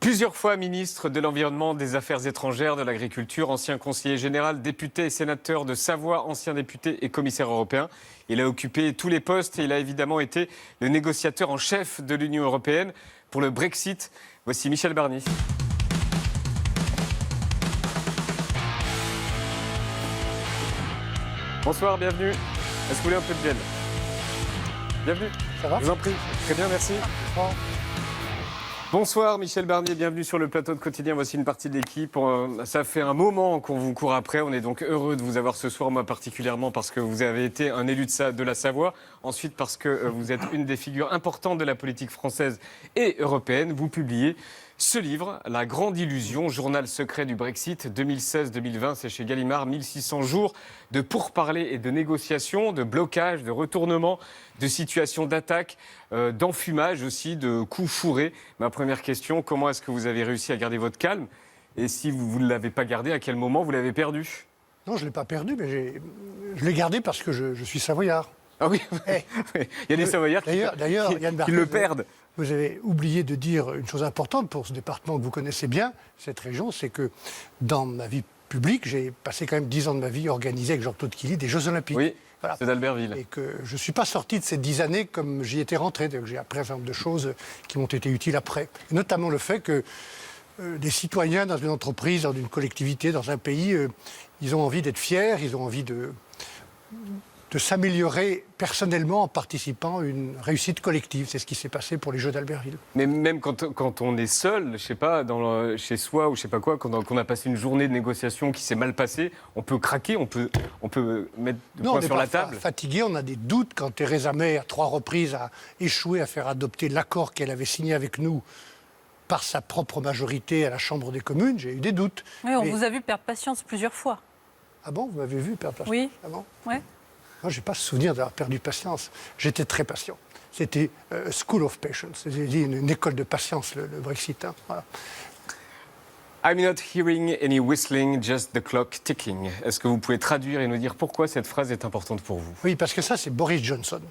Plusieurs fois ministre de l'Environnement, des Affaires étrangères, de l'Agriculture, ancien conseiller général, député et sénateur de Savoie, ancien député et commissaire européen. Il a occupé tous les postes et il a évidemment été le négociateur en chef de l'Union européenne pour le Brexit. Voici Michel Barnier. Bonsoir, bienvenue. Est-ce que vous voulez un peu de gel? Bienvenue. Ça va? Je vous en prie. Très bien, merci. Bonsoir Michel Barnier, bienvenue sur le plateau de Quotidien. Voici une partie de l'équipe. Ça fait un moment qu'on vous court après. On est donc heureux de vous avoir ce soir, moi particulièrement parce que vous avez été un élu de la Savoie. Ensuite parce que vous êtes une des figures importantes de la politique française et européenne. Vous publiez ce livre, La Grande Illusion, journal secret du Brexit 2016-2020. C'est chez Gallimard, 1600 jours de pourparlers et de négociations, de blocages, de retournements, de situations d'attaque, d'enfumage aussi, de coups fourrés. Ma première question, comment est-ce que vous avez réussi à garder votre calme? Et si vous ne l'avez pas gardé, à quel moment vous l'avez perdu? Non, je ne l'ai pas perdu, mais je l'ai gardé parce que je suis savoyard. Ah oui, Hey. Il y a des Savoyards D'ailleurs, Yann qui Barthès, le perdent. Vous avez oublié de dire une chose importante pour ce département que vous connaissez bien, cette région, c'est que dans ma vie publique, j'ai passé quand même 10 ans de ma vie organisé avec Jean-Claude Killy des Jeux Olympiques. Oui, voilà. c'est d'Albertville. Et que je ne suis pas sorti de ces 10 années comme j'y étais rentré. J'ai appris un certain nombre de choses qui m'ont été utiles après. Et notamment le fait que des citoyens dans une entreprise, dans une collectivité, dans un pays, ils ont envie d'être fiers, ils ont envie de s'améliorer personnellement en participant à une réussite collective. C'est ce qui s'est passé pour les Jeux d'Albertville. Mais même quand on est seul, je sais pas, chez soi ou je sais pas quoi, quand on a passé une journée de négociation qui s'est mal passée, on peut craquer, on peut mettre le poing sur la table. Fatigué, on a des doutes. Quand Theresa May, à 3 reprises, a échoué à faire adopter l'accord qu'elle avait signé avec nous par sa propre majorité à la Chambre des communes, j'ai eu des doutes. Oui, on vous a vu perdre patience plusieurs fois. Ah bon, vous m'avez vu perdre patience? Oui. Ah bon? Ouais. Moi, je n'ai pas ce souvenir d'avoir perdu patience. J'étais très patient. C'était School of Patience, c'est-à-dire une école de patience, le Brexit. Hein. Voilà. I'm not hearing any whistling, just the clock ticking. Est-ce que vous pouvez traduire et nous dire pourquoi cette phrase est importante pour vous? Oui, parce que ça, c'est Boris Johnson,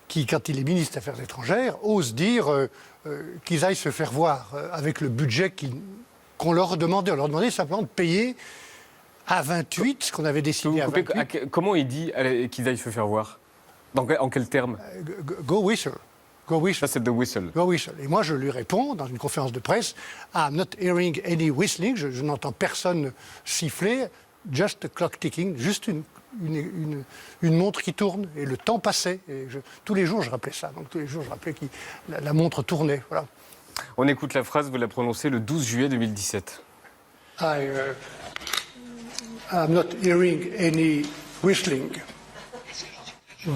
qui, quand il est ministre des Affaires étrangères, ose dire qu'ils aillent se faire voir avec le budget qu'on leur demandait. On leur demandait simplement de payer à 28, ce qu'on avait décidé à 28. Comment il dit qu'ils aillent se faire voir? En quels termes? Go whistle. Go whistle. Ça, c'est the whistle. Go whistle. Et moi, je lui réponds dans une conférence de presse, I'm not hearing any whistling, je n'entends personne siffler, just a clock ticking, juste une montre qui tourne. Et le temps passait. Et tous les jours, je rappelais ça. Donc, tous les jours, je rappelais que la montre tournait. Voilà. On écoute la phrase, vous la prononcez le 12 juillet 2017. I'm not hearing any whistling,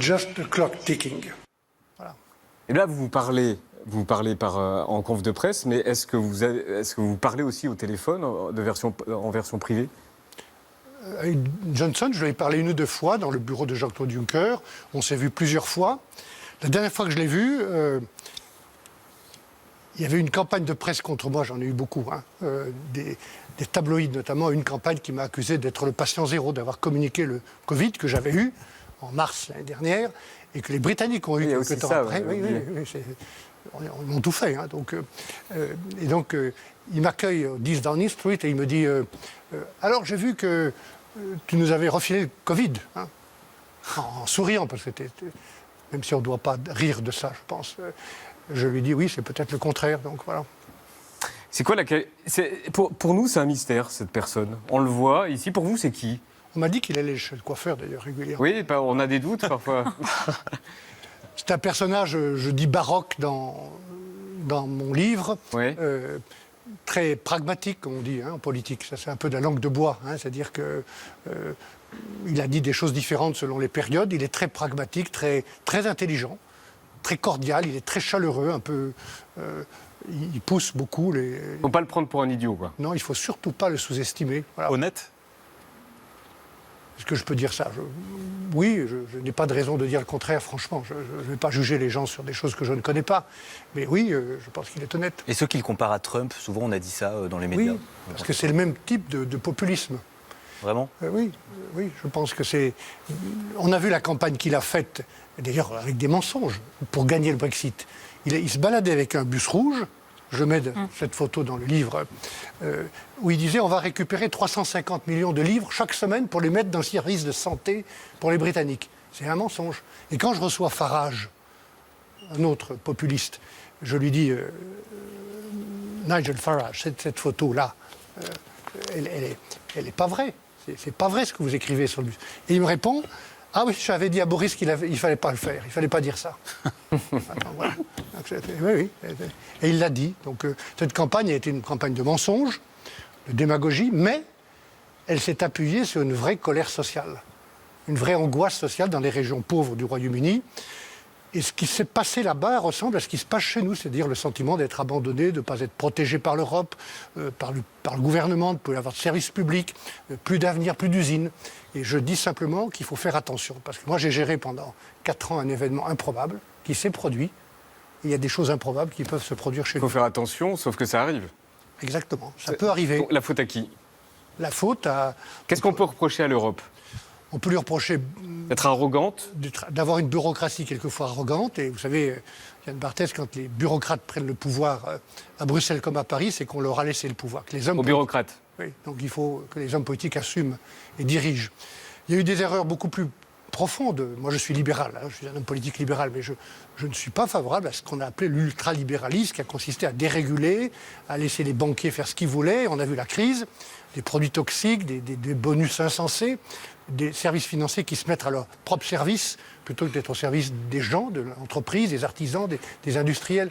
just the clock ticking. Voilà. Et là, vous parlez en conf de presse, mais est-ce que vous parlez aussi au téléphone en version privée? Avec Johnson, je lui ai parlé 1 ou 2 fois dans le bureau de Jean-Claude Juncker. On s'est vu plusieurs fois. La dernière fois que je l'ai vu, il y avait une campagne de presse contre moi, j'en ai eu beaucoup, hein, des tabloïds notamment, une campagne qui m'a accusé d'être le patient zéro, d'avoir communiqué le Covid que j'avais eu en mars l'année dernière et que les Britanniques ont eu quelques temps après. Oui, ils ont tout fait. Hein, il m'accueille au 10 Downing Street et il me dit alors j'ai vu que tu nous avais refilé le Covid, hein, en souriant, parce que même si on ne doit pas rire de ça, je pense. Je lui dis oui, c'est peut-être le contraire, donc voilà. C'est quoi pour nous, c'est un mystère, cette personne. On le voit. Ici, pour vous, c'est qui? On m'a dit qu'il allait chez le coiffeur, d'ailleurs, régulièrement. Oui, on a des doutes, parfois. C'est un personnage, je dis baroque dans mon livre, oui. Très pragmatique, comme on dit, hein, en politique. Ça, c'est un peu de la langue de bois. Hein, c'est-à-dire qu'il a dit des choses différentes selon les périodes. Il est très pragmatique, très, très intelligent, très cordial, il est très chaleureux, un peu... il pousse beaucoup les... Il ne faut pas le prendre pour un idiot, quoi. Non, il ne faut surtout pas le sous-estimer. Voilà. Honnête? Est-ce que je peux dire ça? Oui, je n'ai pas de raison de dire le contraire, franchement. Je ne vais pas juger les gens sur des choses que je ne connais pas. Mais oui, je pense qu'il est honnête. Et ceux qui le comparent à Trump, souvent on a dit ça dans les médias. Oui, parce que c'est le même type de populisme. Vraiment? Oui, je pense que c'est... On a vu la campagne qu'il a faite, d'ailleurs avec des mensonges, pour gagner le Brexit. Il se baladait avec un bus rouge, Je mets cette photo dans le livre où il disait on va récupérer 350 millions de livres chaque semaine pour les mettre dans le service de santé pour les Britanniques. C'est un mensonge. Et quand je reçois Farage, un autre populiste, je lui dis Nigel Farage, cette photo-là, elle est pas vraie. C'est pas vrai ce que vous écrivez sur le bus. Et il me répond ah oui, j'avais dit à Boris qu'il ne fallait pas le faire, il ne fallait pas dire ça. Attends, voilà. Oui. Et il l'a dit. Donc cette campagne a été une campagne de mensonges, de démagogie, mais elle s'est appuyée sur une vraie colère sociale, une vraie angoisse sociale dans les régions pauvres du Royaume-Uni. Et ce qui s'est passé là-bas ressemble à ce qui se passe chez nous, c'est-à-dire le sentiment d'être abandonné, de ne pas être protégé par l'Europe, par le gouvernement, de ne pas avoir de services publics, plus d'avenir, plus d'usines. Et je dis simplement qu'il faut faire attention, parce que moi j'ai géré pendant 4 ans un événement improbable qui s'est produit. Et il y a des choses improbables qui peuvent se produire chez nous. Il faut faire attention, sauf que ça arrive. Exactement, ça peut arriver. Donc, la faute à qui? La faute à... Qu'est-ce qu'on peut reprocher à l'Europe? On peut lui reprocher d'être arrogante, d'avoir une bureaucratie quelquefois arrogante. Et vous savez, Yann Barthès, quand les bureaucrates prennent le pouvoir à Bruxelles comme à Paris, c'est qu'on leur a laissé le pouvoir. Que les hommes aux bureaucrates. Oui, donc il faut que les hommes politiques assument et dirigent. Il y a eu des erreurs beaucoup plus profondes. Moi, je suis libéral, je suis un homme politique libéral, mais je ne suis pas favorable à ce qu'on a appelé l'ultralibéralisme, qui a consisté à déréguler, à laisser les banquiers faire ce qu'ils voulaient. On a vu la crise, des produits toxiques, des bonus insensés, des services financiers qui se mettent à leur propre service, plutôt que d'être au service des gens, de l'entreprise, des artisans, des industriels.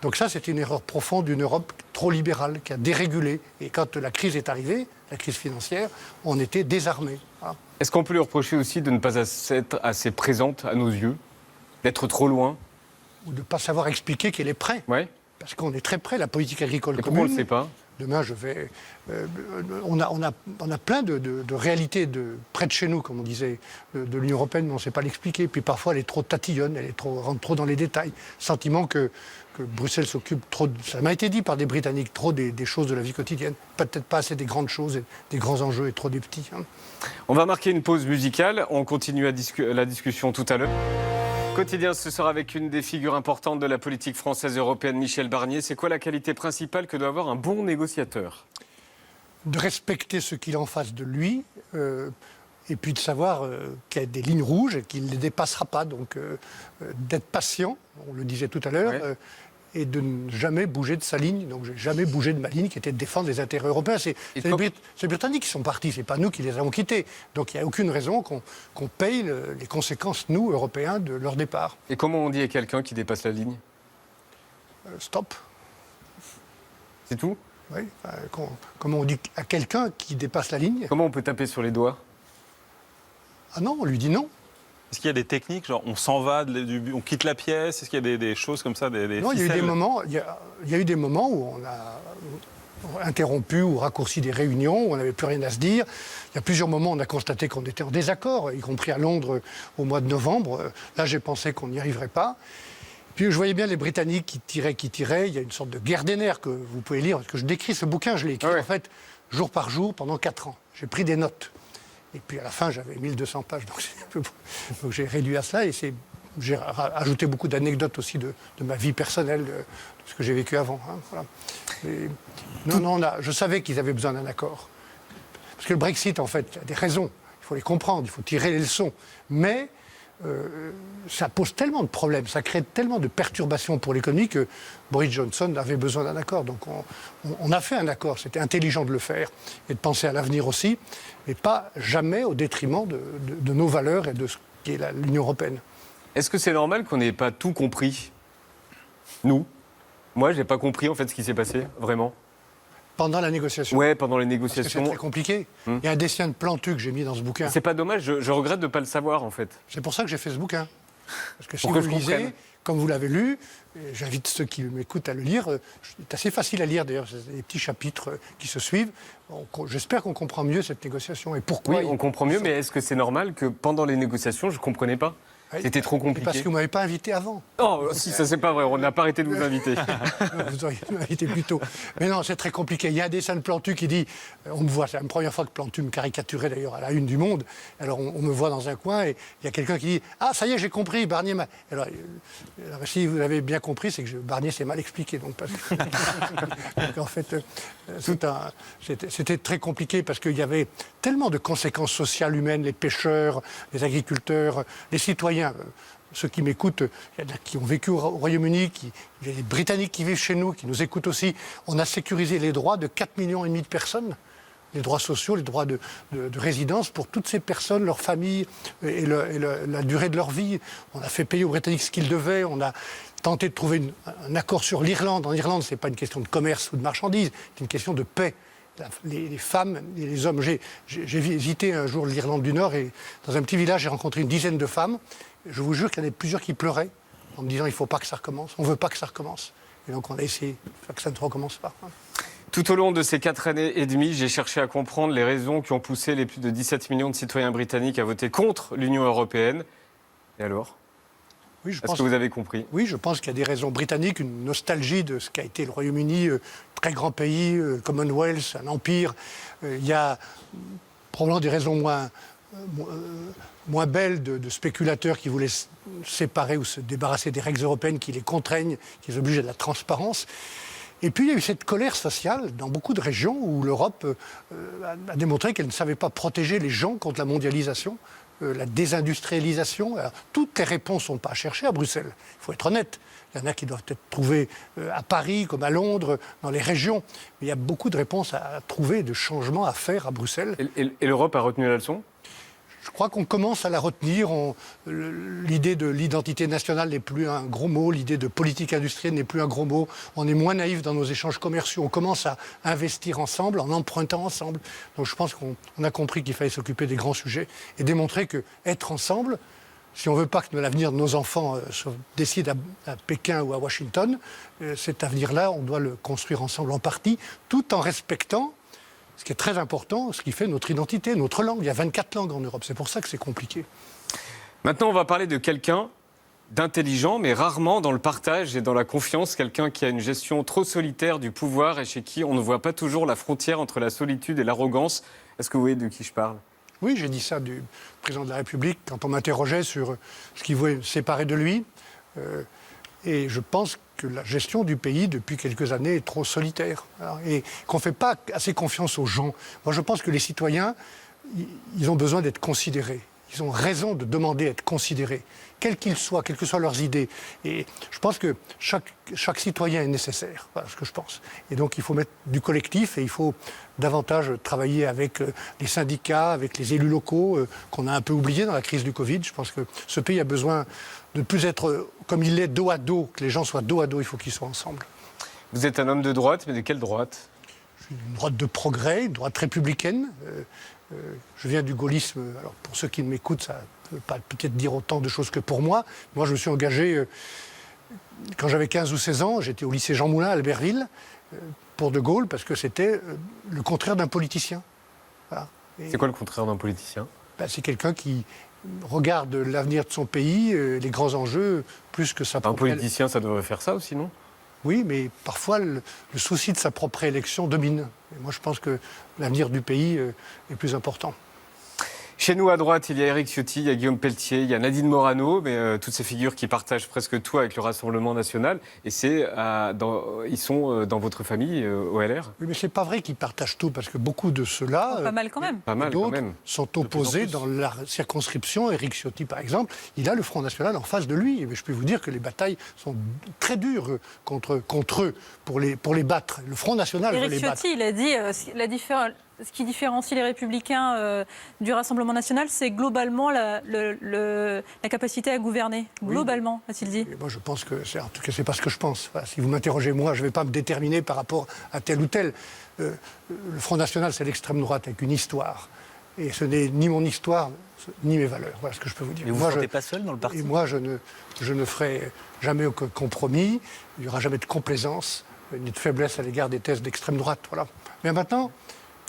Donc ça, c'est une erreur profonde d'une Europe trop libérale, qui a dérégulé. Et quand la crise est arrivée, la crise financière, on était désarmés. Voilà. Est-ce qu'on peut lui reprocher aussi de ne pas être assez présente à nos yeux, d'être trop loin? Ou de ne pas savoir expliquer qu'elle est prête. Ouais. Parce qu'on est très près, la politique agricole commune. Pourquoi on ne le sait pas? Demain, on a plein de réalités près de chez nous, comme on disait, de l'Union européenne, mais on ne sait pas l'expliquer. Puis parfois, elle est trop tatillonne, rentre trop dans les détails. Sentiment que Bruxelles s'occupe trop, ça m'a été dit par des Britanniques, trop des choses de la vie quotidienne. Peut-être pas assez des grandes choses, des grands enjeux et trop des petits. Hein. On va marquer une pause musicale. On continue la discussion tout à l'heure. Quotidien, ce sera avec une des figures importantes de la politique française et européenne, Michel Barnier. C'est quoi la qualité principale que doit avoir un bon négociateur? De respecter ce qu'il a en face de lui, et puis de savoir qu'il y a des lignes rouges et qu'il ne les dépassera pas. Donc d'être patient, on le disait tout à l'heure, ouais. Et de ne jamais bouger de sa ligne. Donc, j'ai jamais bougé de ma ligne qui était de défendre les intérêts européens. C'est les Britanniques qui sont partis, c'est pas nous qui les avons quittés. Donc, il n'y a aucune raison qu'on paye les conséquences, nous, Européens, de leur départ. Et comment on dit à quelqu'un qui dépasse la ligne? Stop. C'est tout? Oui. Comment on dit à quelqu'un qui dépasse la ligne? Comment on peut taper sur les doigts? Ah non, on lui dit non. Est-ce qu'il y a des techniques, genre on s'en va, on quitte la pièce? Est-ce qu'il y a des choses comme ça, des Non, il y a eu ficelles? des moments où on a interrompu ou raccourci des réunions, où on n'avait plus rien à se dire. Il y a plusieurs moments où on a constaté qu'on était en désaccord, y compris à Londres au mois de novembre. Là, j'ai pensé qu'on n'y arriverait pas. Puis je voyais bien les Britanniques qui tiraient. Il y a une sorte de guerre des nerfs que vous pouvez lire. Parce que je décris ce bouquin, je l'ai écrit en fait jour par jour pendant 4 ans. J'ai pris des notes. Et puis à la fin, j'avais 1200 pages, donc j'ai réduit à cela. Et j'ai ajouté beaucoup d'anecdotes aussi de ma vie personnelle, de ce que j'ai vécu avant. Hein, voilà. Je savais qu'ils avaient besoin d'un accord. Parce que le Brexit, en fait, a des raisons. Il faut les comprendre, il faut tirer les leçons. Mais ça pose tellement de problèmes, ça crée tellement de perturbations pour l'économie que Boris Johnson avait besoin d'un accord. Donc on a fait un accord, c'était intelligent de le faire et de penser à l'avenir aussi, mais pas jamais au détriment de nos valeurs et de ce qu'est l'Union européenne. Est-ce que c'est normal qu'on n'ait pas tout compris? Nous? Moi, je n'ai pas compris en fait ce qui s'est passé, vraiment. Pendant la négociation? Ouais, pendant les Parce que négociations. c'est très compliqué. Il y a un dessin de Plantu que j'ai mis dans ce bouquin. C'est pas dommage, je regrette de ne pas le savoir en fait. C'est pour ça que j'ai fait ce bouquin. Parce que si Pour que vous je le lisez, comprenne. comme vous l'avez lu, j'invite ceux qui m'écoutent à le lire. C'est assez facile à lire d'ailleurs, c'est des petits chapitres qui se suivent. J'espère qu'on comprend mieux cette négociation et pourquoi. Oui, on comprend mieux, mais est-ce que c'est normal que pendant les négociations, je ne comprenais pas? C'était trop compliqué. Parce que vous ne m'avez pas invité avant. Oh, si, ça c'est pas vrai, on n'a pas arrêté de vous inviter. Vous auriez invité plus tôt. Mais non, c'est très compliqué. Il y a un dessin de Plantu qui dit, on me voit, c'est la première fois que Plantu me caricaturait d'ailleurs à la une du Monde. Alors on me voit dans un coin et il y a quelqu'un qui dit, ah ça y est, j'ai compris, Barnier m'a... Alors si vous avez bien compris, c'est que Barnier s'est mal expliqué. Donc, donc en fait, c'était très compliqué parce qu'il y avait tellement de conséquences sociales humaines, les pêcheurs, les agriculteurs, les citoyens. Ceux qui m'écoutent, il y en a qui ont vécu au Royaume-Uni, il y a des Britanniques qui vivent chez nous, qui nous écoutent aussi. On a sécurisé les droits de 4,5 millions de personnes, les droits sociaux, les droits de résidence pour toutes ces personnes, leurs familles et la durée de leur vie. On a fait payer aux Britanniques ce qu'ils devaient, on a tenté de trouver un accord sur l'Irlande. En Irlande, ce n'est pas une question de commerce ou de marchandises, c'est une question de paix. Les femmes et les hommes. J'ai visité un jour l'Irlande du Nord et dans un petit village, j'ai rencontré une dizaine de femmes. Je vous jure qu'il y en avait plusieurs qui pleuraient en me disant il ne faut pas que ça recommence, on ne veut pas que ça recommence. Et donc on a essayé que ça ne recommence pas. Tout au long de ces 4 années et demie, j'ai cherché à comprendre les raisons qui ont poussé les plus de 17 millions de citoyens britanniques à voter contre l'Union européenne. Et alors ? Oui, Est-ce que vous avez compris ? Oui, je pense qu'il y a des raisons britanniques, une nostalgie de ce qu'a été le Royaume-Uni, très grand pays, Commonwealth, un empire. Il y a probablement des raisons moins belles de spéculateurs qui voulaient se séparer ou se débarrasser des règles européennes qui les contraignent, qui les obligent à de la transparence. Et puis il y a eu cette colère sociale dans beaucoup de régions où l'Europe a démontré qu'elle ne savait pas protéger les gens contre la mondialisation. La désindustrialisation. Alors, toutes les réponses ne sont pas à chercher à Bruxelles. Il faut être honnête. Il y en a qui doivent être trouvées à Paris, comme à Londres, dans les régions. Mais il y a beaucoup de réponses à trouver, de changements à faire à Bruxelles. Et l'Europe a retenu la leçon ? Je crois qu'on commence à la retenir. L'idée de l'identité nationale n'est plus un gros mot. L'idée de politique industrielle n'est plus un gros mot. On est moins naïf dans nos échanges commerciaux. On commence à investir ensemble, en empruntant ensemble. Donc je pense qu'on a compris qu'il fallait s'occuper des grands sujets et démontrer qu'être ensemble, si on ne veut pas que l'avenir de nos enfants se décide à Pékin ou à Washington, cet avenir-là, on doit le construire ensemble en partie, tout en respectant ce qui est très important, ce qui fait notre identité, notre langue. Il y a 24 langues en Europe, c'est pour ça que c'est compliqué. Maintenant, on va parler de quelqu'un d'intelligent, mais rarement dans le partage et dans la confiance, quelqu'un qui a une gestion trop solitaire du pouvoir et chez qui on ne voit pas toujours la frontière entre la solitude et l'arrogance. Est-ce que vous voyez de qui je parle ? Oui, j'ai dit ça du président de la République quand on m'interrogeait sur ce qu'il voulait séparer de lui. Et je pense que la gestion du pays, depuis quelques années, est trop solitaire. Et qu'on ne fait pas assez confiance aux gens. Moi, je pense que les citoyens, ils ont besoin d'être considérés. Ils ont raison de demander à être considérés, quels qu'ils soient, quelles que soient leurs idées. Et je pense que chaque citoyen est nécessaire. Voilà ce que je pense. Et donc, il faut mettre du collectif et il faut davantage travailler avec les syndicats, avec les élus locaux, qu'on a un peu oubliés dans la crise du Covid. Je pense que ce pays a besoin de ne plus être comme il est dos à dos, que les gens soient dos à dos, il faut qu'ils soient ensemble. Vous êtes un homme de droite, mais de quelle droite ? Je suis une droite de progrès, une droite républicaine. Je viens du gaullisme. Alors pour ceux qui m'écoutent, ça ne peut pas peut-être dire autant de choses que pour moi. Moi, je me suis engagé quand j'avais 15 ou 16 ans. J'étais au lycée Jean Moulin à Albertville pour De Gaulle, parce que c'était le contraire d'un politicien. Voilà. C'est quoi le contraire d'un politicien ? C'est quelqu'un qui regarde l'avenir de son pays, les grands enjeux, plus que sa propre... Un politicien, ça devrait faire ça aussi, non ? Oui, mais parfois, le souci de sa propre élection domine. Et moi, je pense que l'avenir du pays est plus important. Chez nous, à droite, il y a Éric Ciotti, il y a Guillaume Pelletier, il y a Nadine Morano, mais toutes ces figures qui partagent presque tout avec le Rassemblement national. Et ils sont dans votre famille, au LR ? Oui, mais ce n'est pas vrai qu'ils partagent tout, parce que beaucoup de ceux-là... Pas mal quand même. Pas mal quand D'autres même. sont opposés dans la circonscription. Éric Ciotti, par exemple, il a le Front National en face de lui. Mais je peux vous dire que les batailles sont très dures contre eux pour les battre. Le Front National veut les battre. Éric Ciotti, il a dit ce qui différencie les Républicains du Rassemblement national, c'est globalement la capacité à gouverner. Globalement, a-t-il dit. Et moi, je pense que en tout cas, c'est pas ce que je pense. Voilà, si vous m'interrogez moi, je ne vais pas me déterminer par rapport à tel ou tel. Le Front National, c'est l'extrême droite avec une histoire. Et ce n'est ni mon histoire, ni mes valeurs. Voilà ce que je peux vous dire. Mais vous ne sentez pas seul dans le parti ? Et moi, je ne ferai jamais aucun compromis. Il n'y aura jamais de complaisance, ni de faiblesse à l'égard des thèses d'extrême droite. Voilà. Mais maintenant,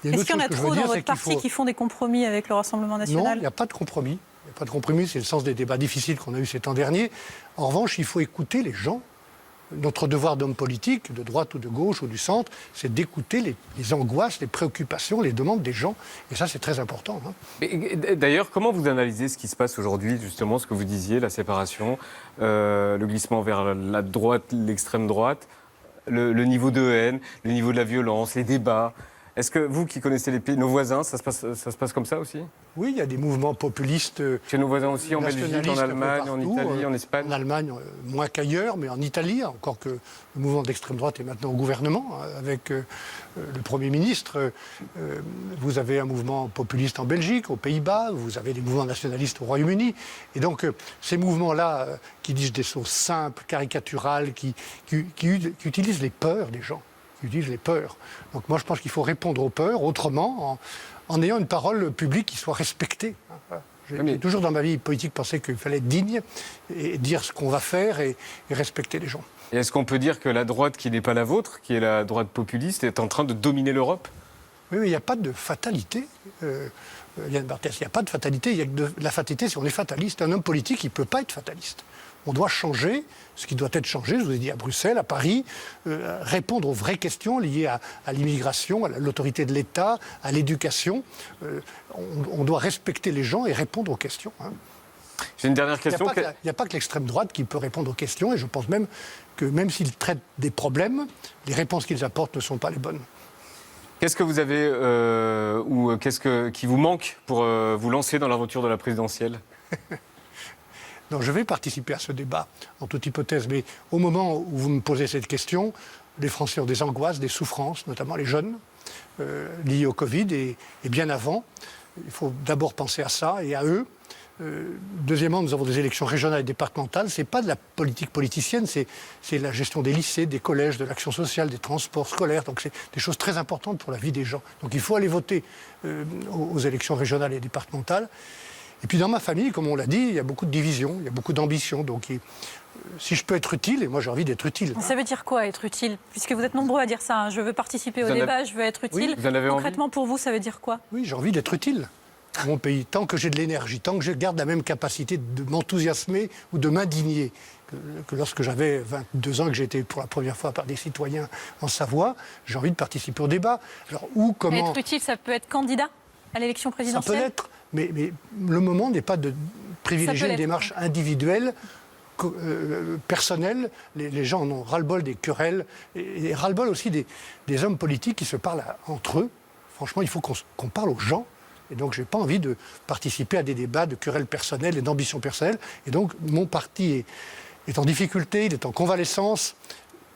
il y a une Est-ce autre qu'il y en a chose que je trop veux dans dire, votre parti qui font des compromis avec le Rassemblement national ? Non, il n'y a pas de compromis. Il n'y a pas de compromis, c'est le sens des débats difficiles qu'on a eus ces temps derniers. En revanche, il faut écouter les gens. Notre devoir d'homme politique, de droite ou de gauche ou du centre, c'est d'écouter les angoisses, les préoccupations, les demandes des gens. Et ça, c'est très important. Hein. D'ailleurs, comment vous analysez ce qui se passe aujourd'hui, justement, ce que vous disiez, la séparation, le glissement vers la droite, l'extrême droite, le niveau de haine, le niveau de la violence, les débats? Est-ce que vous qui connaissez les pays, nos voisins, ça se passe comme ça aussi? Oui, il y a des mouvements populistes. Chez nos voisins aussi, en Belgique, en Allemagne, en Italie, en Espagne? En Allemagne, moins qu'ailleurs, mais en Italie, encore que le mouvement d'extrême droite est maintenant au gouvernement, avec le Premier ministre. Vous avez un mouvement populiste en Belgique, aux Pays-Bas, vous avez des mouvements nationalistes au Royaume-Uni. Et donc, ces mouvements-là, qui disent des choses simples, caricaturales, qui utilisent les peurs des gens. Utilisent les peurs. Donc moi, je pense qu'il faut répondre aux peurs autrement, en ayant une parole publique qui soit respectée. J'ai toujours dans ma vie politique pensé qu'il fallait être digne et dire ce qu'on va faire et respecter les gens. Et est-ce qu'on peut dire que la droite qui n'est pas la vôtre, qui est la droite populiste, est en train de dominer l'Europe? Oui, mais il n'y a pas de fatalité. Yann Barthès, il n'y a pas de fatalité. Il y a que de la fatalité si on est fataliste. Un homme politique, il ne peut pas être fataliste. On doit changer ce qui doit être changé, je vous ai dit, à Bruxelles, à Paris, répondre aux vraies questions liées à l'immigration, à l'autorité de l'État, à l'éducation. On doit respecter les gens et répondre aux questions. Hein. J'ai une dernière question. Il n'y a pas que l'extrême droite qui peut répondre aux questions, et je pense même que même s'ils traitent des problèmes, les réponses qu'ils apportent ne sont pas les bonnes. Qu'est-ce que vous avez ou qu'est-ce qui vous manque pour vous lancer dans l'aventure de la présidentielle? Non, je vais participer à ce débat, en toute hypothèse, mais au moment où vous me posez cette question, les Français ont des angoisses, des souffrances, notamment les jeunes, liées au Covid et bien avant. Il faut d'abord penser à ça et à eux. Deuxièmement, nous avons des élections régionales et départementales. Ce n'est pas de la politique politicienne, c'est la gestion des lycées, des collèges, de l'action sociale, des transports scolaires. Donc c'est des choses très importantes pour la vie des gens. Donc il faut aller voter aux élections régionales et départementales. Et puis dans ma famille, comme on l'a dit, il y a beaucoup de divisions, il y a beaucoup d'ambition. Donc si je peux être utile, et moi j'ai envie d'être utile. Ça veut dire quoi être utile? Puisque vous êtes nombreux à dire ça, hein. Je veux participer au débat, je veux être utile. Oui, vous en avez Concrètement, pour vous, ça veut dire quoi? Oui, j'ai envie d'être utile à mon pays. Tant que j'ai de l'énergie, tant que je garde la même capacité de m'enthousiasmer ou de m'indigner que lorsque j'avais 22 ans, que j'ai été pour la première fois par des citoyens en Savoie, j'ai envie de participer au débat. Alors, comment... Être utile, ça peut être candidat à l'élection présidentielle? Ça peut l'être, mais le moment n'est pas de privilégier une démarche individuelle, personnelle. Les gens en ont ras-le-bol des querelles, et ras-le-bol aussi des hommes politiques qui se parlent entre eux. Franchement, il faut qu'on parle aux gens. Et donc, je n'ai pas envie de participer à des débats de querelles personnelles et d'ambitions personnelles. Et donc, mon parti est en difficulté, il est en convalescence.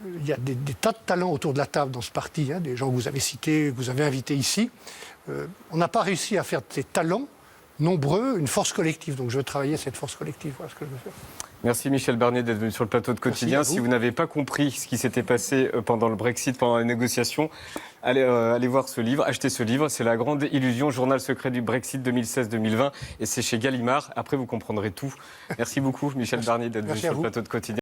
Il y a des tas de talents autour de la table dans ce parti, hein, des gens que vous avez cités, que vous avez invités ici. On n'a pas réussi à faire de ces talents nombreux une force collective. Donc, je veux travailler cette force collective. Voilà ce que je veux faire. Merci Michel Barnier d'être venu sur le plateau de Quotidien. Si vous n'avez pas compris ce qui s'était passé pendant le Brexit, pendant les négociations, allez voir ce livre, achetez ce livre. C'est La Grande Illusion, journal secret du Brexit 2016-2020. Et c'est chez Gallimard. Après, vous comprendrez tout. Merci beaucoup Michel Barnier d'être venu sur le plateau de Quotidien.